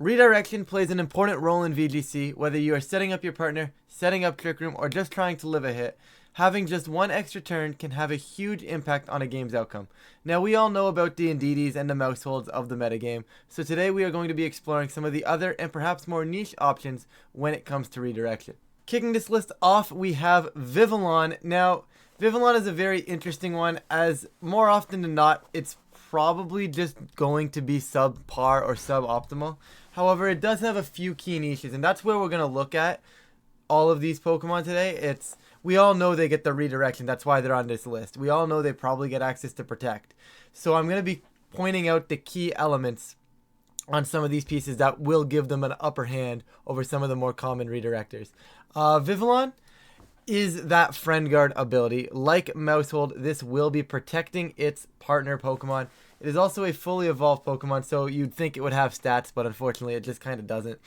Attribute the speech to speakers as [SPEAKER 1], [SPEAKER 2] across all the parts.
[SPEAKER 1] Redirection plays an important role in VGC, whether you are setting up your partner, setting up Trick Room, or just trying to live a hit. Having just one extra turn can have a huge impact on a game's outcome. Now, we all know about the Indeedys and the mouseholds of the metagame, so today we are going to be exploring some of the other and perhaps more niche options when it comes to redirection. Kicking this list off, we have Vivillon. Now, Vivillon is a very interesting one, as more often than not, it's probably just going to be subpar or suboptimal. However, it does have a few key niches, and that's where we're going to look at all of these Pokemon today. We all know they get the redirection. That's why they're on this list. We all know they probably get access to Protect. So I'm going to be pointing out the key elements on some of these pieces that will give them an upper hand over some of the more common redirectors. Vivillon is that Friend Guard ability. Like Mousehold, this will be protecting its partner Pokemon. It is also a fully evolved Pokemon, so you'd think it would have stats, but unfortunately it just kind of doesn't.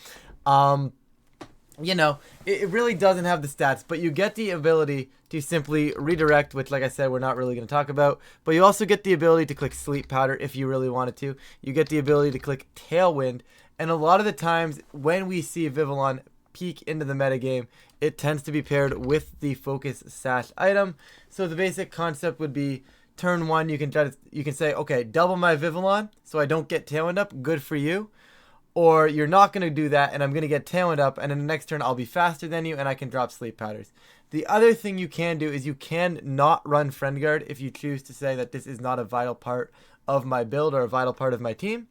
[SPEAKER 1] It really doesn't have the stats, but you get the ability to simply redirect, which, like I said, we're not really going to talk about. But you also get the ability to click Sleep Powder if you really wanted to. You get the ability to click Tailwind, and a lot of the times when we see Vivillon peek into the metagame, it tends to be paired with the Focus Sash item. So the basic concept would be turn one, you can say, okay, double my Vivillon so I don't get Tailwind up. Good for you. Or you're not going to do that, and I'm going to get Tailwind up, and in the next turn I'll be faster than you, and I can drop Sleep Powders. The other thing you can do is you can not run Friend Guard if you choose to say that this is not a vital part of my build or a vital part of my team.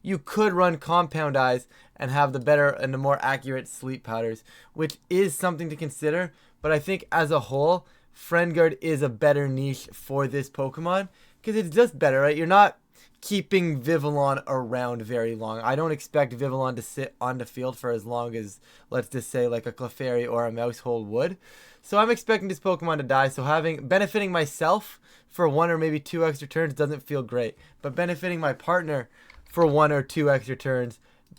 [SPEAKER 1] You could run Compound Eyes and have the better and the more accurate Sleep Powders, which is something to consider, but I think as a whole, Friend Guard is a better niche for this Pokemon, because it's just better, right? You're not keeping Vivillon around very long. I don't expect Vivillon to sit on the field for as long as, let's just say, like a Clefairy or a Mousehold would. So I'm expecting this Pokemon to die, so benefiting myself for one or maybe two extra turns doesn't feel great, but benefiting my partner for one or two extra turns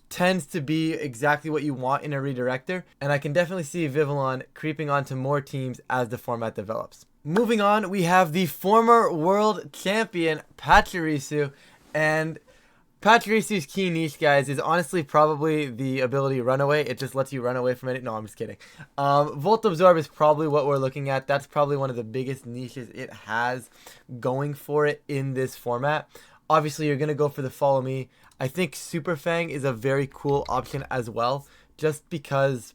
[SPEAKER 1] tends to be exactly what you want in a redirector, and I can definitely see Vivillon creeping onto more teams as the format develops. Moving on, we have the former world champion Pachirisu, and Pachirisu's key niche, guys, is honestly probably the ability Runaway. It just lets you run away from it. No, I'm just kidding. Volt Absorb is probably what we're looking at. That's probably one of the biggest niches it has going for it in this format. Obviously, you're going to go for the Follow Me. I think Super Fang is a very cool option as well, just because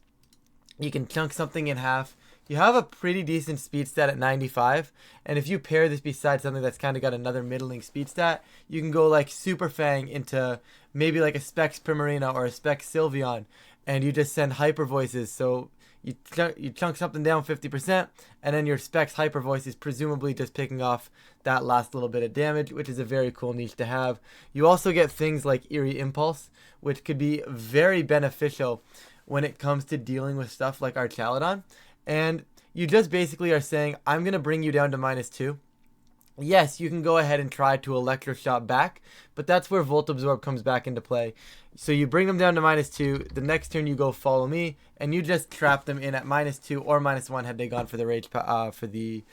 [SPEAKER 1] you can chunk something in half. You have a pretty decent speed stat at 95, and if you pair this beside something that's kind of got another middling speed stat, you can go like Super Fang into maybe like a Specs Primarina or a Specs Sylveon, and you just send Hyper Voices, so you chunk something down 50%, and then your Specs Hyper Voice is presumably just picking off that last little bit of damage, which is a very cool niche to have. You also get things like Eerie Impulse, which could be very beneficial when it comes to dealing with stuff like Archaludon. And you just basically are saying, I'm going to bring you down to -2. Yes, you can go ahead and try to Electroshock back, but that's where Volt Absorb comes back into play. So you bring them down to -2, the next turn you go Follow Me, and you just trap them in at -2 or -1 had they gone for the for the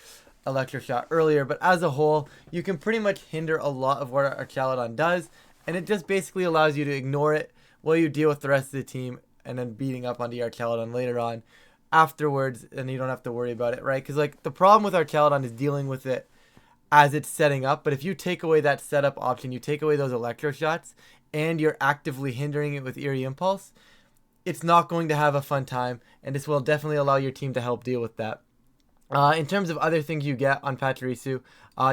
[SPEAKER 1] Electroshock earlier. But as a whole, you can pretty much hinder a lot of what Archaludon does, and it just basically allows you to ignore it while you deal with the rest of the team, and then beating up on the Archaludon later on afterwards, and you don't have to worry about it, right? Because like the problem with Archaludon is dealing with it as it's setting up, but if you take away that setup option, you take away those electro shots, and you're actively hindering it with Eerie Impulse, it's not going to have a fun time, and this will definitely allow your team to help deal with that. In terms of other things you get on Pachirisu,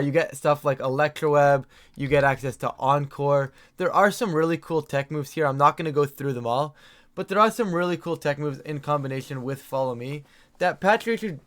[SPEAKER 1] you get stuff like Electroweb, you get access to Encore. There are some really cool tech moves here. I'm not going to go through them all, but there are some really cool tech moves in combination with Follow Me that Pachirisu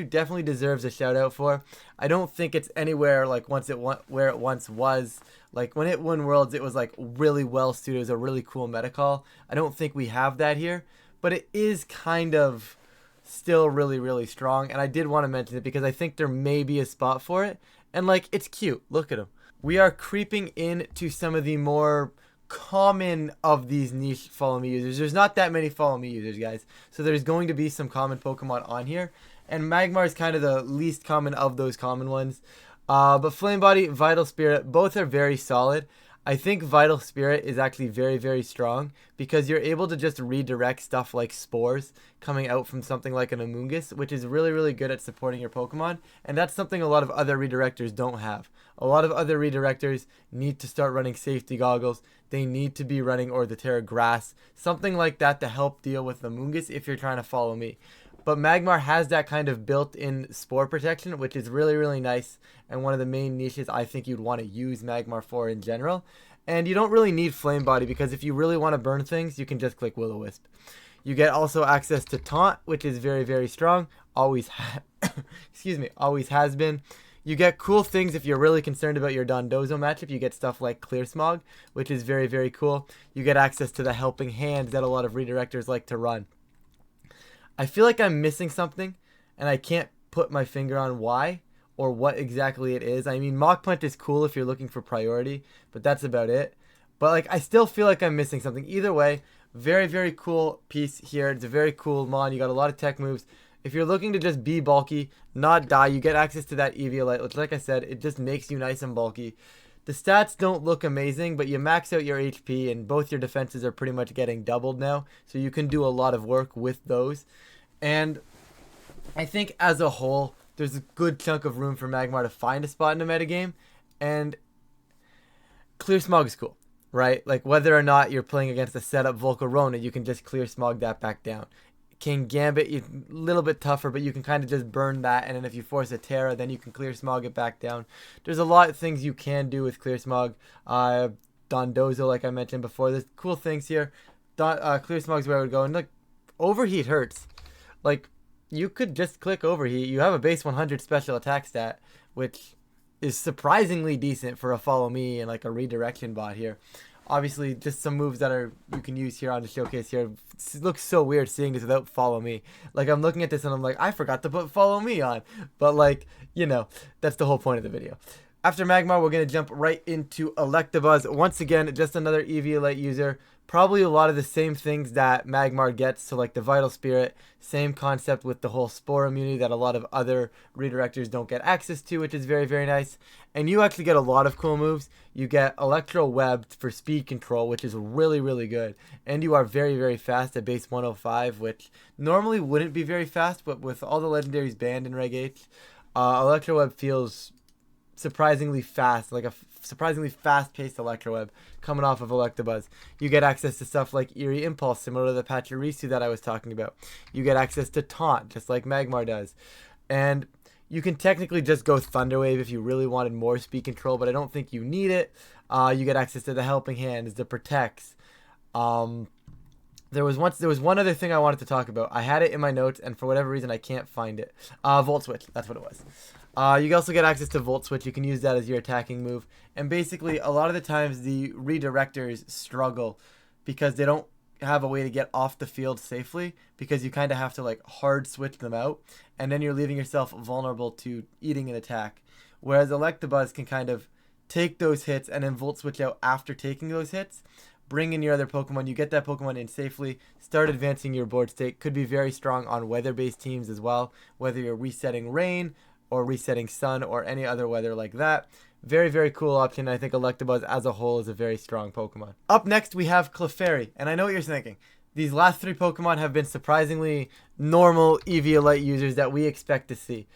[SPEAKER 1] definitely deserves a shout out for. I don't think it's anywhere like where it once was. Like when it won Worlds, it was like really well suited. It was a really cool meta call. I don't think we have that here, but it is kind of still really, really strong. And I did want to mention it because I think there may be a spot for it. And like, it's cute. Look at him. We are creeping into some of the more common of these niche Follow Me users. There's not that many Follow Me users, guys, so there's going to be some common Pokemon on here, and Magmar is kind of the least common of those common ones. But Flame Body, Vital Spirit, both are very solid. I think Vital Spirit is actually very, very strong because you're able to just redirect stuff like spores coming out from something like an Amoonguss, which is really, really good at supporting your Pokemon. And that's something a lot of other redirectors don't have. A lot of other redirectors need to start running safety goggles. They need to be running Or the Terra Grass, something like that to help deal with the Amoonguss if you're trying to follow me. But Magmar has that kind of built-in spore protection, which is really, really nice, and one of the main niches I think you'd want to use Magmar for in general. And you don't really need Flame Body, because if you really want to burn things, you can just click Will-O-Wisp. You get also access to Taunt, which is very, very strong. Always always has been. You get cool things if you're really concerned about your Dondozo matchup. You get stuff like Clear Smog, which is very, very cool. You get access to the Helping Hand that a lot of redirectors like to run. I feel like I'm missing something, and I can't put my finger on why or what exactly it is. I mean, Mach Punch is cool if you're looking for priority, but that's about it. But like, I still feel like I'm missing something. Either way, very, very cool piece here. It's a very cool mon. You got a lot of tech moves. If you're looking to just be bulky, not die, you get access to that Eviolite, which, like I said, it just makes you nice and bulky. The stats don't look amazing, but you max out your HP, and both your defenses are pretty much getting doubled now, so you can do a lot of work with those. And I think as a whole, there's a good chunk of room for Magmar to find a spot in the metagame, and Clear Smog is cool, right? Like, whether or not you're playing against a setup Volcarona, you can just Clear Smog that back down. King Gambit, a little bit tougher, but you can kind of just burn that, and then if you force a Terra, then you can Clear Smog it back down. There's a lot of things you can do with Clear Smog. Dondozo, like I mentioned before, there's cool things here. Clear Smog's where I would go, and like, Overheat hurts. Like, you could just click Overheat. You have a base 100 special attack stat, which is surprisingly decent for a Follow Me and like a redirection bot here. Obviously, just some moves that you can use here on the showcase here. It looks so weird seeing this without Follow Me. Like, I'm looking at this and I'm like, I forgot to put Follow Me on. But like, you know, that's the whole point of the video. After Magmar, we're going to jump right into Electabuzz. Once again, just another Eviolite user. Probably a lot of the same things that Magmar gets, so like the Vital Spirit, same concept with the whole Spore immunity that a lot of other redirectors don't get access to, which is very, very nice. And you actually get a lot of cool moves. You get Electro Web for speed control, which is really, really good. And you are very, very fast at base 105, which normally wouldn't be very fast, but with all the legendaries banned in Reg H, Electro Web feels surprisingly fast, like a surprisingly fast-paced Electroweb coming off of Electabuzz. You get access to stuff like Eerie Impulse, similar to the Pachirisu that I was talking about. You get access to Taunt, just like Magmar does. And you can technically just go Thunder Wave if you really wanted more speed control, but I don't think you need it. You get access to the Helping Hands, the Protects. There was one other thing I wanted to talk about. I had it in my notes, and for whatever reason, I can't find it. Volt Switch, that's what it was. You also get access to Volt Switch. You can use that as your attacking move. And basically, a lot of the times, the redirectors struggle because they don't have a way to get off the field safely, because you kind of have to like hard switch them out, and then you're leaving yourself vulnerable to eating an attack. Whereas Electabuzz can kind of take those hits and then Volt Switch out after taking those hits. Bring in your other Pokemon, you get that Pokemon in safely, start advancing your board state. Could be very strong on weather-based teams as well, whether you're resetting rain or resetting sun or any other weather like that. Very, very cool option. I think Electabuzz as a whole is a very strong Pokemon. Up next, we have Clefairy, and I know what you're thinking. These last three Pokemon have been surprisingly normal Eviolite users that we expect to see.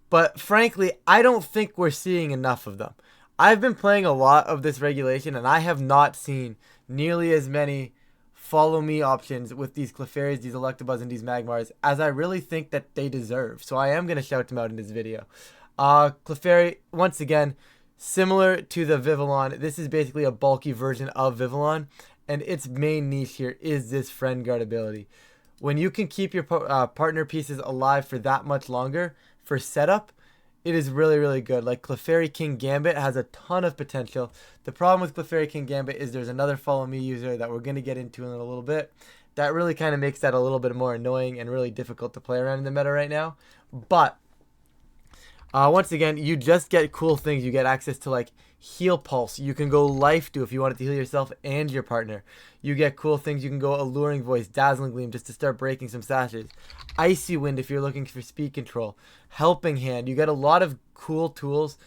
[SPEAKER 1] But frankly, I don't think we're seeing enough of them. I've been playing a lot of this regulation, and I have not seen nearly as many Follow Me options with these Clefairies, these Electabuzz, and these Magmars as I really think that they deserve. So I am going to shout them out in this video. Clefairy, once again, similar to the Vivillon, this is basically a bulky version of Vivillon, and its main niche here is this Friend Guard ability. When you can keep your partner pieces alive for that much longer for setup, it is really, really good. Like Clefairy King Gambit has a ton of potential. The problem with Clefairy King Gambit is there's another Follow Me user that we're going to get into in a little bit. That really kind of makes that a little bit more annoying and really difficult to play around in the meta right now. But once again, you just get cool things. You get access to like Heal Pulse. You can go Life Dew if you wanted to heal yourself and your partner. You get cool things. You can go Alluring Voice, Dazzling Gleam just to start breaking some sashes. Icy Wind if you're looking for speed control. Helping Hand. You get a lot of cool tools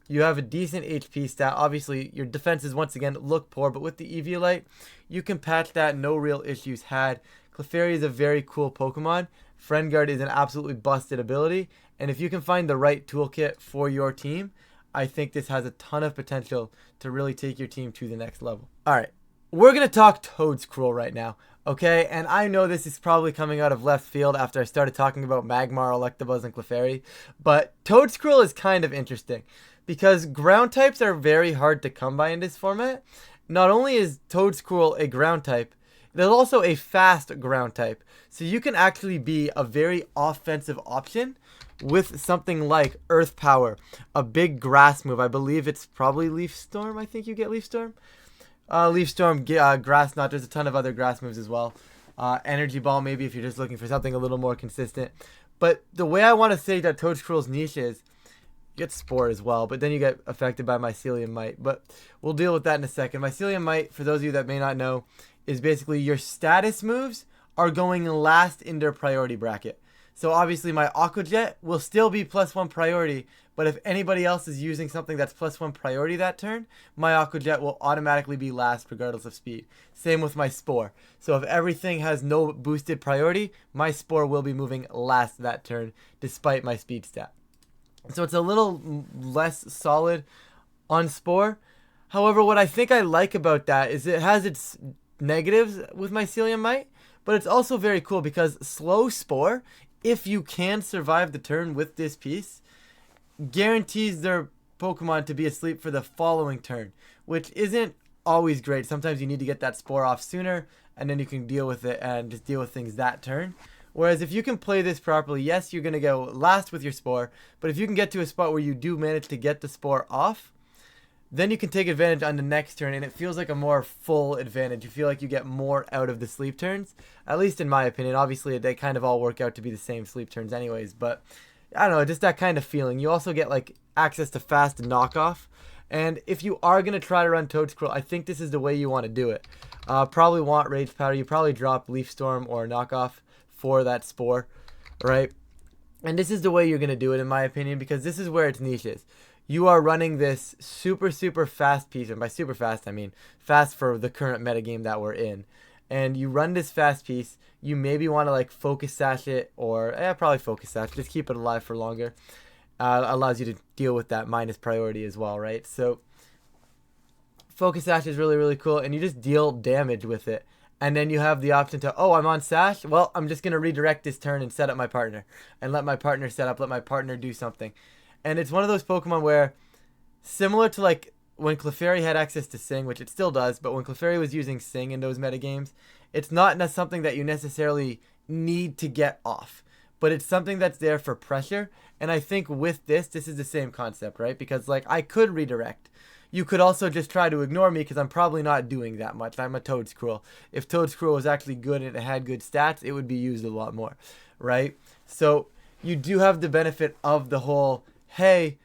[SPEAKER 1] You have a decent HP stat. Obviously, your defenses, once again, look poor, but with the Eviolite, you can patch that. No real issues had. Clefairy is a very cool Pokemon. Friend Guard is an absolutely busted ability. And if you can find the right toolkit for your team, I think this has a ton of potential to really take your team to the next level. All right, we're going to talk Toedscruel right now, okay? And I know this is probably coming out of left field after I started talking about Magmar, Electabuzz, and Clefairy, but Toedscruel is kind of interesting because ground types are very hard to come by in this format. Not only is Toedscruel a ground type, there's also a fast ground type. So you can actually be a very offensive option with something like Earth Power, a big grass move. I believe it's probably Leaf Storm. I think you get Leaf Storm. Leaf Storm, Grass Knot. There's a ton of other grass moves as well. Energy Ball, maybe if you're just looking for something a little more consistent. But the way I want to say that Toedscruel's niche is, you get Spore as well, but then you get affected by Mycelium Mite. But we'll deal with that in a second. Mycelium Mite, for those of you that may not know, is basically your status moves are going last in their priority bracket. So obviously my Aqua Jet will still be +1 priority, but if anybody else is using something that's +1 priority that turn, my Aqua Jet will automatically be last regardless of speed. Same with my Spore. So if everything has no boosted priority, my Spore will be moving last that turn despite my speed stat. So it's a little less solid on Spore. However, what I think I like about that is it has its negatives with Mycelium Mite, but it's also very cool because slow Spore, if you can survive the turn with this piece, guarantees their Pokemon to be asleep for the following turn, which isn't always great. Sometimes you need to get that Spore off sooner, and then you can deal with it and just deal with things that turn. Whereas if you can play this properly, yes, you're going to go last with your Spore, but if you can get to a spot where you do manage to get the Spore off, then you can take advantage on the next turn, and it feels like a more full advantage. You feel like you get more out of the sleep turns, at least in my opinion. Obviously, they kind of all work out to be the same sleep turns anyways, but I don't know, just that kind of feeling. You also get like access to fast knockoff, and if you are going to try to run Toedscruel, I think this is the way you want to do it. Probably want Rage Powder. You probably drop Leaf Storm or knockoff for that Spore, right? And this is the way you're going to do it, in my opinion, because this is where its niche is. You are running this super, super fast piece, and by super fast, I mean fast for the current metagame that we're in. And you run this fast piece, you maybe want to like Focus Sash it, or probably Focus Sash, just keep it alive for longer. Allows you to deal with that minus priority as well, right? So Focus Sash is really, really cool, and you just deal damage with it. And then you have the option to, oh, I'm on Sash? Well, I'm just going to redirect this turn and set up my partner. And let my partner set up, let my partner do something. And it's one of those Pokemon where, similar to like when Clefairy had access to Sing, which it still does, but when Clefairy was using Sing in those metagames, it's not something that you necessarily need to get off. But it's something that's there for pressure. And I think with this is the same concept, right? Because like I could redirect. You could also just try to ignore me because I'm probably not doing that much. I'm a Toedscruel. If Toedscruel was actually good and it had good stats, it would be used a lot more, right? So you do have the benefit of the whole, hey,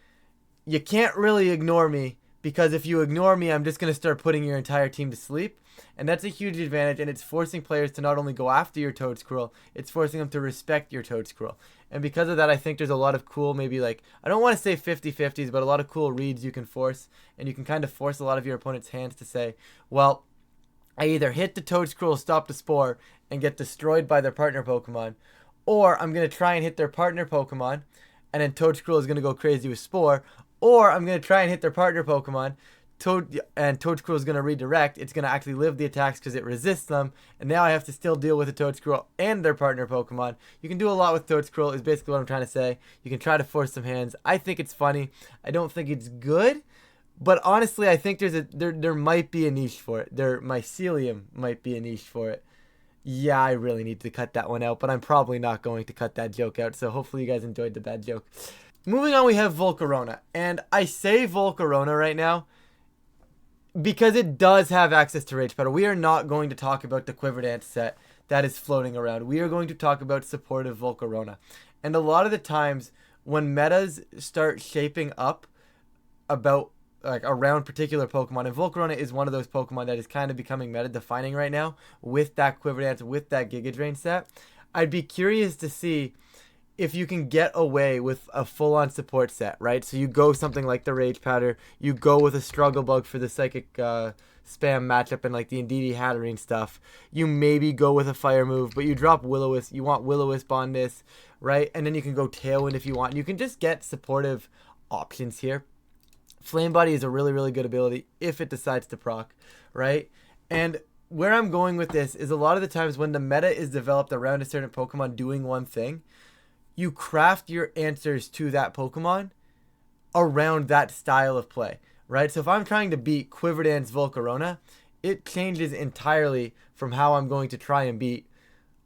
[SPEAKER 1] you can't really ignore me because if you ignore me, I'm just going to start putting your entire team to sleep. And that's a huge advantage, and it's forcing players to not only go after your Toedscruel, it's forcing them to respect your Toedscruel. And because of that, I think there's a lot of cool, maybe like, I don't want to say 50-50s, but a lot of cool reads you can force, and you can kind of force a lot of your opponent's hands to say, well, I either hit the Toedscruel, stop the Spore, and get destroyed by their partner Pokemon, or I'm going to try and hit their partner Pokemon, and then Toedscruel is going to go crazy with Spore, or I'm going to try and hit their partner Pokemon, and Toedscruel is going to redirect. It's going to actually live the attacks because it resists them, and now I have to still deal with the Toedscruel and their partner Pokemon. You can do a lot with Toedscruel is basically what I'm trying to say. You can try to force some hands. I think it's funny. I don't think it's good, but honestly, I think there might be a niche for it. Mycelium might be a niche for it. Yeah, I really need to cut that one out, but I'm probably not going to cut that joke out, so hopefully you guys enjoyed the bad joke. Moving on, we have Volcarona, and I say Volcarona right now because it does have access to Rage Powder. We are not going to talk about the Quiver Dance set that is floating around. We are going to talk about supportive Volcarona. And a lot of the times when metas start shaping up about like around particular Pokemon, and Volcarona is one of those Pokemon that is kind of becoming meta defining right now with that Quiver Dance, with that Giga Drain set, I'd be curious to see if you can get away with a full-on support set, right? So you go something like the Rage Powder, you go with a Struggle Bug for the Psychic Spam matchup and like the Indeedee Hatterene stuff. You maybe go with a Fire move, but you drop Will-O-Wisp. You want Will-O-Wisp on this, right? And then you can go Tailwind if you want. You can just get supportive options here. Flame Body is a really, really good ability if it decides to proc, right? And where I'm going with this is a lot of the times when the meta is developed around a certain Pokemon doing one thing, you craft your answers to that Pokemon around that style of play, right? So if I'm trying to beat Quiverdan's Volcarona, it changes entirely from how I'm going to try and beat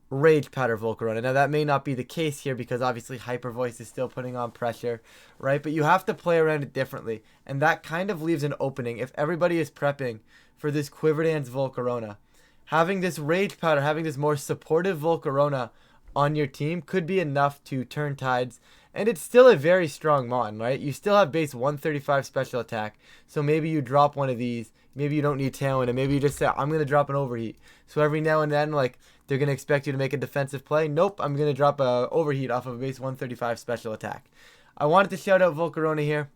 [SPEAKER 1] Rage Powder Volcarona. Now that may not be the case here because obviously Hyper Voice is still putting on pressure, right? But you have to play around it differently, and that kind of leaves an opening. If everybody is prepping for this Quiverdan's Volcarona, having this Rage Powder, having this more supportive Volcarona on your team could be enough to turn tides. And it's still a very strong Mon, right? You still have base 135 special attack. So maybe you drop one of these. Maybe you don't need Tailwind. And maybe you just say, I'm going to drop an Overheat. So every now and then, like, they're going to expect you to make a defensive play. Nope, I'm going to drop a Overheat off of a base 135 special attack. I wanted to shout out Volcarona here.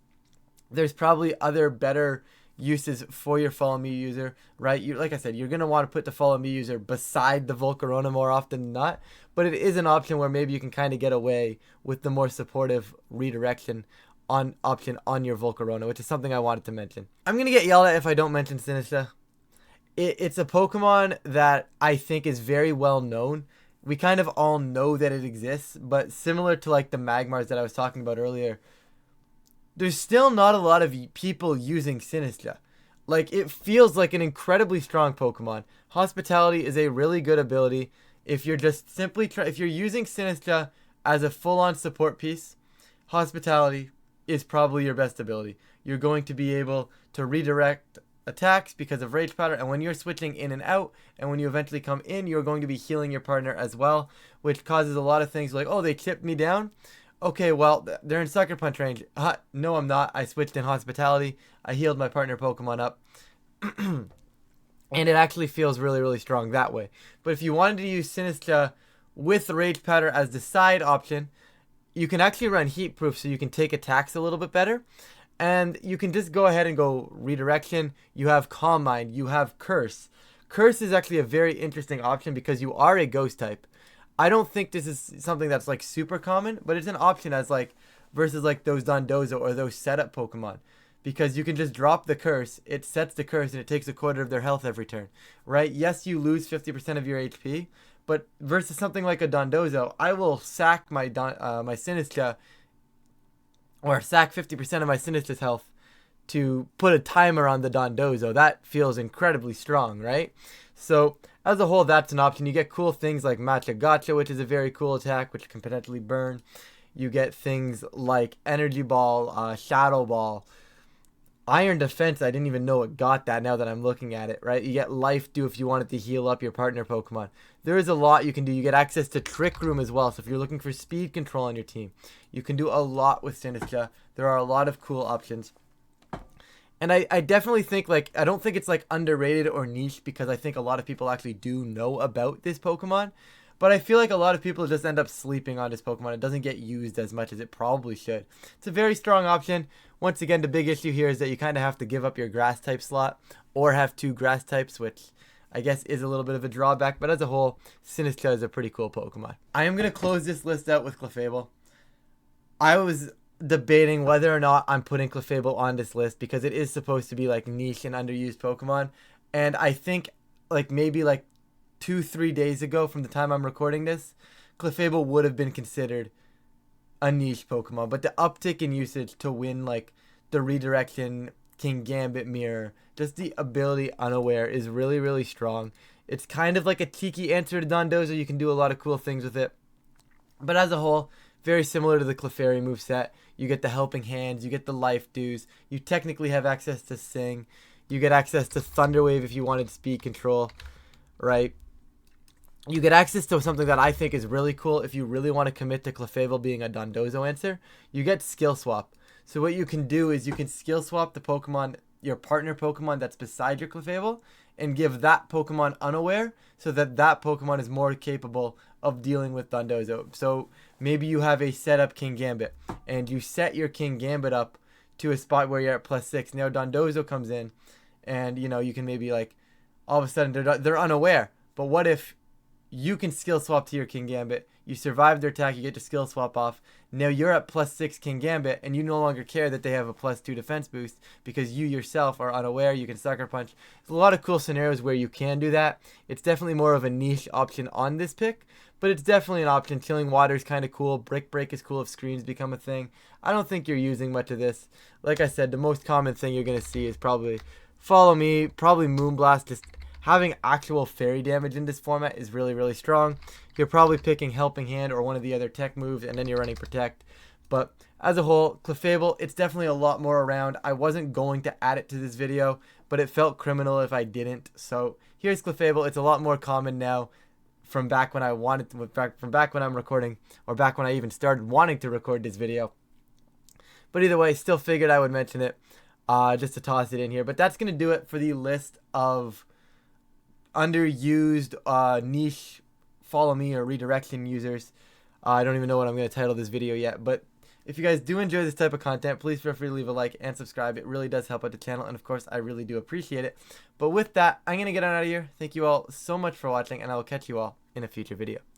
[SPEAKER 1] There's probably other better uses for your Follow Me user, right? Like I said, you're going to want to put the Follow Me user beside the Volcarona more often than not, but it is an option where maybe you can kind of get away with the more supportive redirection option on your Volcarona, which is something I wanted to mention. I'm going to get yelled at if I don't mention Sinistcha. It's a Pokemon that I think is very well known. We kind of all know that it exists, but similar to like the Magmars that I was talking about earlier, there's still not a lot of people using Sinistcha. Like, it feels like an incredibly strong Pokemon. Hospitality is a really good ability. If you're just simply if you're using Sinistcha as a full-on support piece, Hospitality is probably your best ability. You're going to be able to redirect attacks because of Rage Powder, and when you're switching in and out, and when you eventually come in, you're going to be healing your partner as well, which causes a lot of things like, oh, they chipped me down. Okay, well, they're in Sucker Punch range. No, I'm not. I switched in Hospitality. I healed my partner Pokemon up. And it actually feels really, really strong that way. But if you wanted to use Sinistcha with Rage Powder as the side option, you can actually run Heat Proof so you can take attacks a little bit better. And you can just go ahead and go Redirection. You have Calm Mind. You have Curse. Curse is actually a very interesting option because you are a Ghost type. I don't think this is something that's like super common, but it's an option as like versus like those Dondozo or those setup Pokemon, because you can just drop the curse, it sets the curse, and it takes a quarter of their health every turn, right? Yes, you lose 50% of your HP, but versus something like a Dondozo, I will sack my my Sinistcha, or sack 50% of my Sinistcha's health to put a timer on the Dondozo. That feels incredibly strong, right? So as a whole, that's an option. You get cool things like Matcha Gotcha, which is a very cool attack, which can potentially burn. You get things like Energy Ball, Shadow Ball, Iron Defense. I didn't even know it got that now that I'm looking at it, right? You get Life Dew if you wanted to heal up your partner Pokemon. There is a lot you can do. You get access to Trick Room as well. So if you're looking for speed control on your team, you can do a lot with Sinistcha. There are a lot of cool options. And I definitely think, like, I don't think it's, like, underrated or niche because I think a lot of people actually do know about this Pokemon. But I feel like a lot of people just end up sleeping on this Pokemon. It doesn't get used as much as it probably should. It's a very strong option. Once again, the big issue here is that you kind of have to give up your Grass type slot or have 2 Grass types, which I guess is a little bit of a drawback. But as a whole, Sinistcha is a pretty cool Pokemon. I am going to close this list out with Clefable. I was debating whether or not I'm putting Clefable on this list because it is supposed to be like niche and underused Pokemon, and I think like maybe like 2-3 days ago from the time I'm recording this, Clefable would have been considered a niche Pokemon, but the uptick in usage to win like the redirection, King Gambit mirror, just the ability Unaware is really, really strong. It's kind of like a cheeky answer to Dondozo. You can do a lot of cool things with it, but as a whole, very similar to the Clefairy moveset. You get the Helping Hands, you get the Life Dews, you technically have access to Sing, you get access to Thunder Wave if you wanted speed control, right? You get access to something that I think is really cool if you really want to commit to Clefable being a Dondozo answer. You get Skill Swap. So what you can do is you can skill swap the Pokemon, your partner Pokemon that's beside your Clefable, and give that Pokemon unaware so that that Pokemon is more capable of dealing with Dondozo. So maybe you have a setup King Gambit and you set your King Gambit up to a spot where you're at +6. Now Dondozo comes in and you can maybe like all of a sudden they're unaware. But what if you can skill swap to your King Gambit, you survive their attack, you get to skill swap off. Now you're at +6 King Gambit, and you no longer care that they have a +2 defense boost because you yourself are unaware. You can Sucker Punch. There's a lot of cool scenarios where you can do that. It's definitely more of a niche option on this pick, but it's definitely an option. Killing Water is kind of cool. Brick Break is cool if screens become a thing. I don't think you're using much of this. Like I said, the most common thing you're going to see is probably Follow Me, probably Moonblast. Just having actual fairy damage in this format is really, really strong. You're probably picking Helping Hand or one of the other tech moves, and then you're running Protect. But as a whole, Clefable, it's definitely a lot more around. I wasn't going to add it to this video, but it felt criminal if I didn't. So here's Clefable. It's a lot more common now from back when I wanted to, from back when I'm recording, or back when I even started wanting to record this video. But either way, still figured I would mention it just to toss it in here. But that's going to do it for the list of underused niche Follow Me or redirection users. I don't even know what I'm going to title this video yet, but if you guys do enjoy this type of content, please feel free to leave a like and subscribe. It really does help out the channel, and of course I really do appreciate it. But with that, I'm going to get on out of here. Thank you all so much for watching, and I will catch you all in a future video.